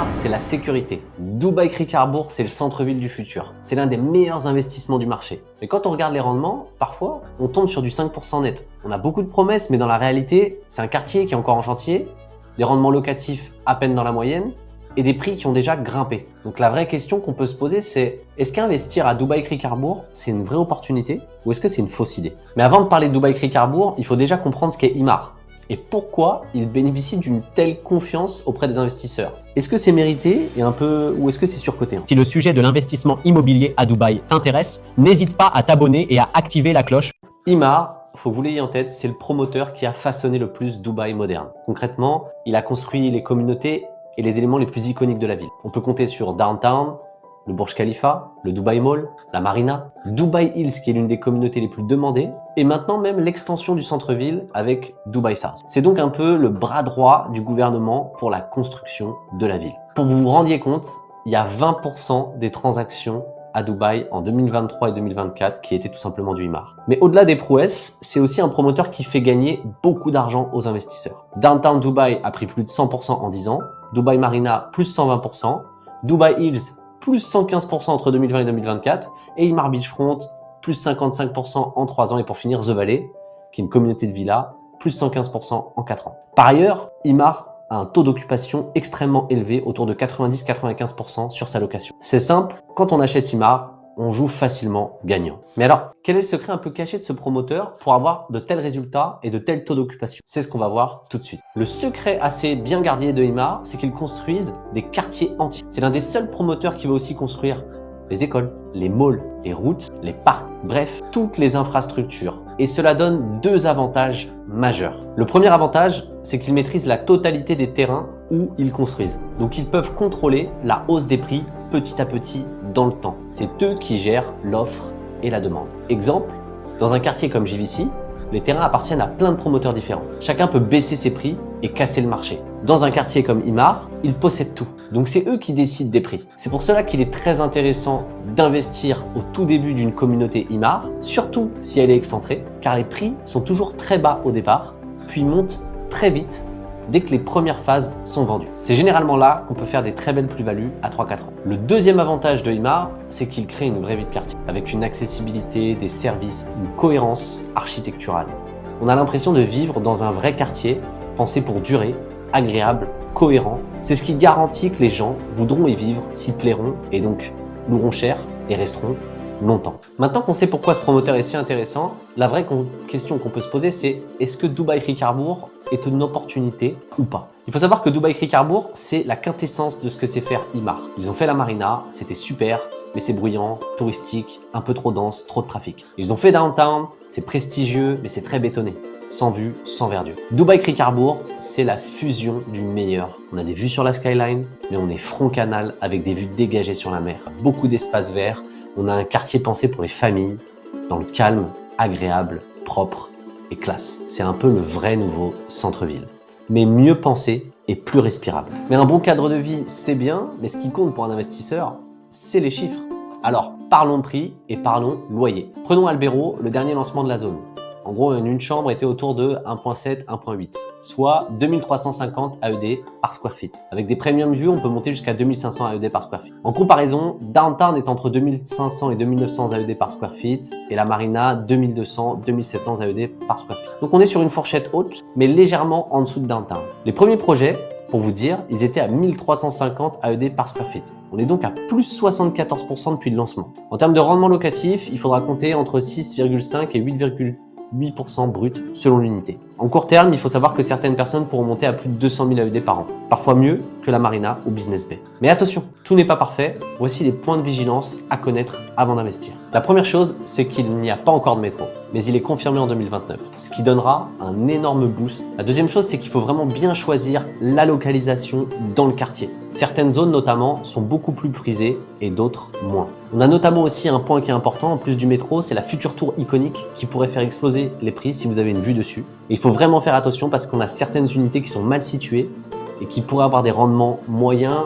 Imar, c'est la sécurité. Dubaï Creek Harbour, c'est le centre-ville du futur. C'est l'un des meilleurs investissements du marché. Mais quand on regarde les rendements, parfois, on tombe sur du 5% net. On a beaucoup de promesses, mais dans la réalité, c'est un quartier qui est encore en chantier, des rendements locatifs à peine dans la moyenne, et des prix qui ont déjà grimpé. Donc la vraie question qu'on peut se poser, c'est est-ce qu'investir à Dubaï Creek Harbour, c'est une vraie opportunité ou est-ce que c'est une fausse idée? Mais avant de parler de Dubaï Creek Harbour, il faut déjà comprendre ce qu'est Imar et pourquoi il bénéficie d'une telle confiance auprès des investisseurs. Est-ce que c'est mérité et ou est-ce que c'est surcoté? Si le sujet de l'investissement immobilier à Dubaï t'intéresse, n'hésite pas à t'abonner et à activer la cloche. Imar, faut que vous l'ayez en tête, c'est le promoteur qui a façonné le plus Dubaï moderne. Concrètement, il a construit les communautés et les éléments les plus iconiques de la ville. On peut compter sur Downtown, le Burj Khalifa, le Dubai Mall, la Marina, Dubai Hills qui est l'une des communautés les plus demandées, et maintenant même l'extension du centre-ville avec Dubai South. C'est donc un peu le bras droit du gouvernement pour la construction de la ville. Pour que vous vous rendiez compte, il y a 20% des transactions à Dubaï en 2023 et 2024 qui étaient tout simplement du Imar. Mais au-delà des prouesses, c'est aussi un promoteur qui fait gagner beaucoup d'argent aux investisseurs. Downtown Dubaï a pris plus de 100% en 10 ans, Dubai Marina plus 120%, Dubai Hills plus 115% entre 2020 et 2024, et Imar Beachfront plus 55% en 3 ans, et pour finir The Valley, qui est une communauté de villas, plus 115% en 4 ans. Par ailleurs, Imar a un taux d'occupation extrêmement élevé, autour de 90-95% sur sa location. C'est simple, quand on achète Imar, on joue facilement gagnant. Mais alors, quel est le secret un peu caché de ce promoteur pour avoir de tels résultats et de tels taux d'occupation? C'est ce qu'on va voir tout de suite. Le secret assez bien gardé de Imar, c'est qu'ils construisent des quartiers entiers. C'est l'un des seuls promoteurs qui va aussi construire les écoles, les malls, les routes, les parcs, bref, toutes les infrastructures. Et cela donne deux avantages majeurs. Le premier avantage, c'est qu'ils maîtrisent la totalité des terrains où ils construisent. Donc ils peuvent contrôler la hausse des prix petit à petit dans le temps. C'est eux qui gèrent l'offre et la demande. Exemple, dans un quartier comme JVC, les terrains appartiennent à plein de promoteurs différents. Chacun peut baisser ses prix et casser le marché. Dans un quartier comme Imar, ils possèdent tout. Donc c'est eux qui décident des prix. C'est pour cela qu'il est très intéressant d'investir au tout début d'une communauté Imar, surtout si elle est excentrée, car les prix sont toujours très bas au départ, puis montent très vite dès que les premières phases sont vendues. C'est généralement là qu'on peut faire des très belles plus-values à 3-4 ans. Le deuxième avantage de Imar, c'est qu'il crée une vraie vie de quartier, avec une accessibilité, des services, une cohérence architecturale. On a l'impression de vivre dans un vrai quartier, pensé pour durer, agréable, cohérent. C'est ce qui garantit que les gens voudront y vivre, s'y plairont et donc loueront cher et resteront longtemps. Maintenant qu'on sait pourquoi ce promoteur est si intéressant, la vraie question qu'on peut se poser, c'est est-ce que Dubaï Creek Harbour est une opportunité ou pas? Il faut savoir que Dubaï Creek Harbour, c'est la quintessence de ce que c'est faire Imar. Ils ont fait la marina, c'était super, mais c'est bruyant, touristique, un peu trop dense, trop de trafic. Ils ont fait Downtown, c'est prestigieux, mais c'est très bétonné. Sans vue, sans verdure. Dubaï Creek Harbour, c'est la fusion du meilleur. On a des vues sur la skyline, mais on est front canal avec des vues dégagées sur la mer. Beaucoup d'espaces verts. On a un quartier pensé pour les familles, dans le calme, agréable, propre et classe. C'est un peu le vrai nouveau centre-ville, mais mieux pensé et plus respirable. Mais un bon cadre de vie, c'est bien, mais ce qui compte pour un investisseur, c'est les chiffres. Alors, parlons prix et parlons loyer. Prenons Albero, le dernier lancement de la zone. En gros, une chambre était autour de 1.7, 1.8, soit 2350 AED par square feet. Avec des premium views, on peut monter jusqu'à 2500 AED par square feet. En comparaison, Downtown est entre 2500 et 2900 AED par square feet et la Marina 2200, 2700 AED par square feet. Donc on est sur une fourchette haute, mais légèrement en dessous de Downtown. Les premiers projets, pour vous dire, ils étaient à 1350 AED par square feet. On est donc à plus 74% depuis le lancement. En termes de rendement locatif, il faudra compter entre 6,5 et 8% brut selon l'unité. En court terme, il faut savoir que certaines personnes pourront monter à plus de 200 000 AED par an, parfois mieux que la Marina ou Business Bay. Mais attention, tout n'est pas parfait, voici les points de vigilance à connaître avant d'investir. La première chose, c'est qu'il n'y a pas encore de métro, mais il est confirmé en 2029, ce qui donnera un énorme boost. La deuxième chose, c'est qu'il faut vraiment bien choisir la localisation dans le quartier. Certaines zones notamment sont beaucoup plus prisées et d'autres moins. On a notamment aussi un point qui est important, en plus du métro, c'est la future tour iconique qui pourrait faire exploser les prix si vous avez une vue dessus. Et il faut vraiment faire attention parce qu'on a certaines unités qui sont mal situées et qui pourraient avoir des rendements moyens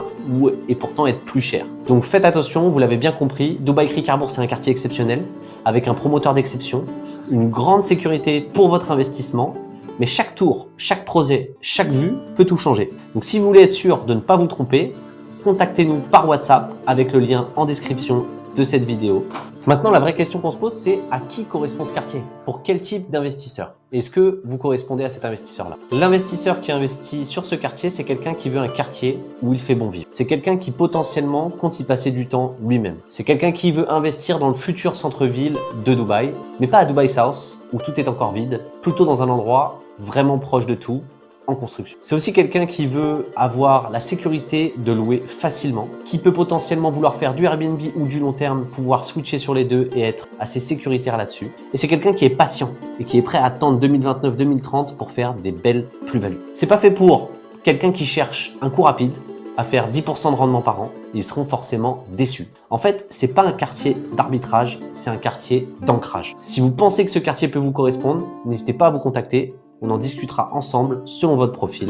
et pourtant être plus chers. Donc faites attention, vous l'avez bien compris, Dubaï Creek Harbour c'est un quartier exceptionnel avec un promoteur d'exception, une grande sécurité pour votre investissement, mais chaque tour, chaque projet, chaque vue peut tout changer. Donc si vous voulez être sûr de ne pas vous tromper, contactez-nous par WhatsApp avec le lien en description de cette vidéo. Maintenant, la vraie question qu'on se pose, c'est à qui correspond ce quartier? Pour quel type d'investisseur? Est-ce que vous correspondez à cet investisseur-là? L'investisseur qui investit sur ce quartier, c'est quelqu'un qui veut un quartier où il fait bon vivre. C'est quelqu'un qui potentiellement compte y passer du temps lui-même. C'est quelqu'un qui veut investir dans le futur centre-ville de Dubaï, mais pas à Dubai South, où tout est encore vide, plutôt dans un endroit vraiment proche de tout, en construction. C'est aussi quelqu'un qui veut avoir la sécurité de louer facilement, qui peut potentiellement vouloir faire du Airbnb ou du long terme, pouvoir switcher sur les deux et être assez sécuritaire là-dessus. Et c'est quelqu'un qui est patient et qui est prêt à attendre 2029-2030 pour faire des belles plus-values. C'est pas fait pour quelqu'un qui cherche un coup rapide, à faire 10% de rendement par an, ils seront forcément déçus. En fait, c'est pas un quartier d'arbitrage, c'est un quartier d'ancrage. Si vous pensez que ce quartier peut vous correspondre, n'hésitez pas à vous contacter. On en discutera ensemble selon votre profil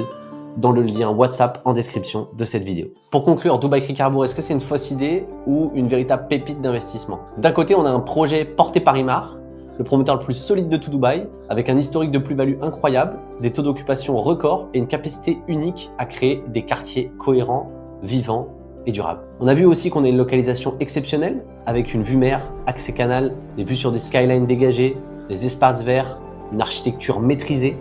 dans le lien WhatsApp en description de cette vidéo. Pour conclure, Dubai Creek Harbour, est-ce que c'est une fausse idée ou une véritable pépite d'investissement? D'un côté, on a un projet porté par Emaar, le promoteur le plus solide de tout Dubaï, avec un historique de plus-value incroyable, des taux d'occupation records et une capacité unique à créer des quartiers cohérents, vivants et durables. On a vu aussi qu'on a une localisation exceptionnelle, avec une vue mer, accès canal, des vues sur des skylines dégagées, des espaces verts, une architecture maîtrisée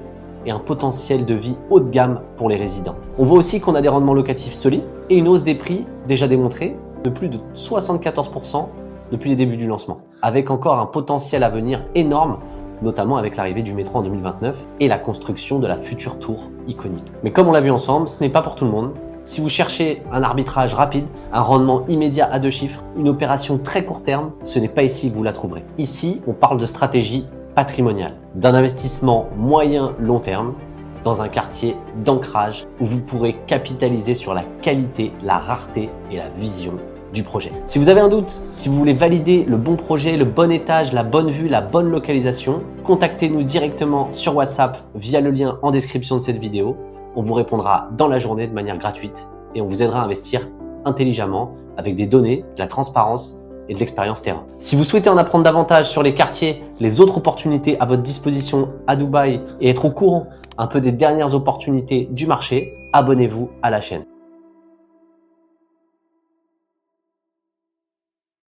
et un potentiel de vie haut de gamme pour les résidents. On voit aussi qu'on a des rendements locatifs solides et une hausse des prix déjà démontrée de plus de 74% depuis les débuts du lancement, avec encore un potentiel à venir énorme, notamment avec l'arrivée du métro en 2029 et la construction de la future tour iconique. Mais comme on l'a vu ensemble, ce n'est pas pour tout le monde. Si vous cherchez un arbitrage rapide, un rendement immédiat à 2 chiffres, une opération très court terme, ce n'est pas ici que vous la trouverez. Ici, on parle de stratégie patrimonial, d'un investissement moyen-long terme dans un quartier d'ancrage où vous pourrez capitaliser sur la qualité, la rareté et la vision du projet. Si vous avez un doute, si vous voulez valider le bon projet, le bon étage, la bonne vue, la bonne localisation, contactez-nous directement sur WhatsApp via le lien en description de cette vidéo. On vous répondra dans la journée de manière gratuite et on vous aidera à investir intelligemment avec des données, de la transparence et de l'expérience terrain. Si vous souhaitez en apprendre davantage sur les quartiers, les autres opportunités à votre disposition à Dubaï et être au courant un peu des dernières opportunités du marché, abonnez-vous à la chaîne.